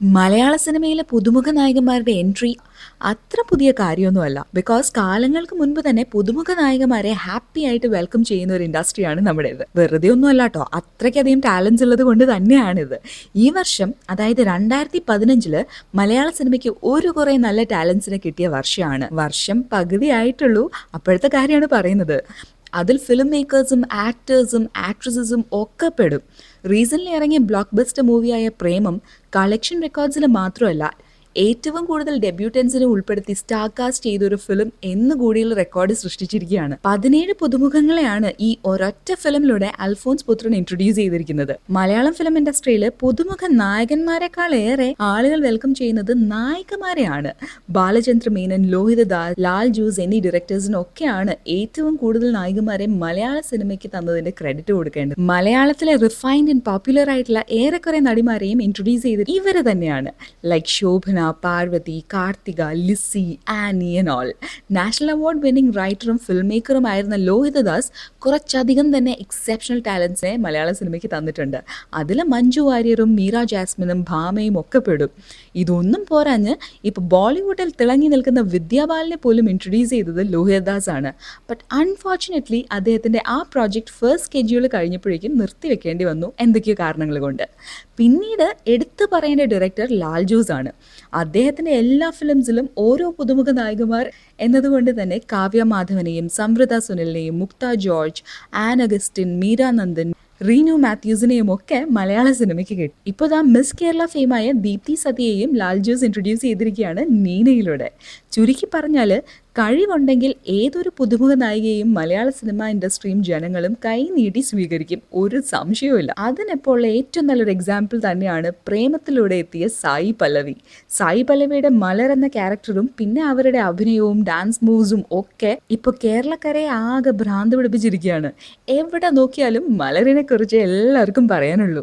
മലയാള സിനിമയിലെ പുതുമുഖ നായകന്മാരുടെ എൻട്രി അത്ര പുതിയ കാര്യമൊന്നുമല്ല. ബിക്കോസ് കാലങ്ങൾക്ക് മുൻപ് തന്നെ പുതുമുഖ നായകന്മാരെ ഹാപ്പി ആയിട്ട് വെൽക്കം ചെയ്യുന്ന ഒരു ഇൻഡസ്ട്രിയാണ് നമ്മുടേത്. വെറുതെ ഒന്നും അല്ല കേട്ടോ, അത്രയ്ക്കധികം ടാലൻസ് ഉള്ളത് കൊണ്ട് തന്നെയാണിത്. ഈ വർഷം, അതായത് 2015 മലയാള സിനിമയ്ക്ക് കുറേ നല്ല ടാലൻസിനെ കിട്ടിയ വർഷമാണ്. വർഷം പകുതി ആയിട്ടുള്ളൂ, അപ്പോഴത്തെ കാര്യമാണ് പറയുന്നത്. അതിൽ ഫിലിം മേക്കേഴ്സും ആക്ടേഴ്സും ആക്ട്രസസും ഒക്കെ പെടും. റീസെൻ്റ്ലി ഇറങ്ങിയ ബ്ലോക്ക് ബസ്റ്റർ മൂവിയായ പ്രേമം കളക്ഷൻ റെക്കോർഡ്സിൽ മാത്രമല്ല, ഏറ്റവും കൂടുതൽ ഡെബ്യൂട്ടൻസിനെ ഉൾപ്പെടുത്തി സ്റ്റാർ കാസ്റ്റ് ചെയ്തൊരു ഫിലിം കൂടിയുള്ള റെക്കോർഡ് സൃഷ്ടിച്ചിരിക്കുകയാണ്. 17 പുതുമുഖങ്ങളെയാണ് ഈ ഒരൊറ്റ ഫിലിമിലൂടെ അൽഫോൻസ് പുത്രൻ ഇൻട്രൊഡ്യൂസ് ചെയ്തിരിക്കുന്നത്. മലയാളം ഫിലിം ഇൻഡസ്ട്രിയിൽ പുതുമുഖ നായകന്മാരെക്കാൾ ഏറെ ആളുകൾ വെൽക്കം ചെയ്യുന്നത് നായികമാരെയാണ്. ബാലചന്ദ്ര മേനൻ, ലോഹിതദാസ്, ലാൽ ജോസ് എന്നീ ഡയറക്ടേഴ്സിനൊക്കെയാണ് ഏറ്റവും കൂടുതൽ നായികമാരെ മലയാള സിനിമയ്ക്ക് തന്നതിന്റെ ക്രെഡിറ്റ് കൊടുക്കേണ്ടത്. മലയാളത്തിലെ റിഫൈൻഡ് ആൻഡ് പോപ്പുലർ ആയിട്ടുള്ള ഏറെക്കുറെ നടിമാരെയും ഇൻട്രൊഡ്യൂസ് ചെയ്തത് ഇവര് തന്നെയാണ്. Like Shobana, Parvathy, Karthika, Lissy, Annie and all. National award winning റൈറ്ററും ഫിലിം മേക്കറുമായിരുന്ന ലോഹിതദാസ് കുറച്ചധികം തന്നെ എക്സെപ്ഷണൽ ടാലൻസിനെ മലയാള സിനിമയ്ക്ക് തന്നിട്ടുണ്ട്. അതിൽ മഞ്ജു വാര്യറും മീര ജാസ്മിനും ഭാമയും ഒക്കെ പെടും. ഇതൊന്നും പോരാഞ്ഞ് ഇപ്പോൾ ബോളിവുഡിൽ തിളങ്ങി നിൽക്കുന്ന വിദ്യാബാലനെ പോലും ഇൻട്രൊഡ്യൂസ് ചെയ്തത് ലോഹിതദാസ് ആണ്. ബട്ട് അൺഫോർച്ചുനേറ്റ്ലി അദ്ദേഹത്തിൻ്റെ ആ പ്രോജക്റ്റ് ഫസ്റ്റ് സ്കെഡ്യൂൾ കഴിഞ്ഞപ്പോഴേക്കും നിർത്തിവെക്കേണ്ടി വന്നു, എന്തൊക്കെയോ കാരണങ്ങൾ കൊണ്ട്. പിന്നീട് എടുത്തു പറയേണ്ട ഡയറക്ടർ ലാൽ ജോസ് ആണ്. അദ്ദേഹത്തിൻ്റെ എല്ലാ ഫിലിംസിലും ഓരോ പുതുമുഖ നായികമാർ എന്നതുകൊണ്ട് തന്നെ കാവ്യ മാധവനെയും സംവൃത സുനിലിനെയും മുക്ത ജോർജ്, ആൻ അഗസ്റ്റിൻ, മീര നന്ദൻ, റീനു മാത്യൂസിനെയും ഒക്കെ മലയാള സിനിമയ്ക്ക് കിട്ടി. ഇപ്പോൾ മിസ് കേരള ഫെയിമായ ദീപ്തി സതിയെയും ലാൽ ജോസ് ഇൻട്രൊഡ്യൂസ് ചെയ്തിരിക്കുകയാണ് നീനയിലൂടെ. ചുരുക്കി പറഞ്ഞാൽ, കഴിവുണ്ടെങ്കിൽ ഏതൊരു പുതുമുഖ നായികയും മലയാള സിനിമ ഇൻഡസ്ട്രിയും ജനങ്ങളും കൈ നീട്ടി സ്വീകരിക്കും, ഒരു സംശയവുമില്ല. അതിനെപ്പോൾ ഏറ്റവും നല്ലൊരു എക്സാമ്പിൾ തന്നെയാണ് പ്രേമത്തിലൂടെ എത്തിയ സായി പല്ലവി. സായി പല്ലവിയുടെ മലർ എന്ന ക്യാരക്ടറും പിന്നെ അവരുടെ അഭിനയവും ഡാൻസ് മൂവ്സും ഒക്കെ ഇപ്പോൾ കേരളക്കരെ ആകെ ഭ്രാന്ത് പിടിപ്പിച്ചിരിക്കുകയാണ്. എവിടെ നോക്കിയാലും മലറിനെ കുറിച്ച് എല്ലാവർക്കും പറയാനുള്ളൂ.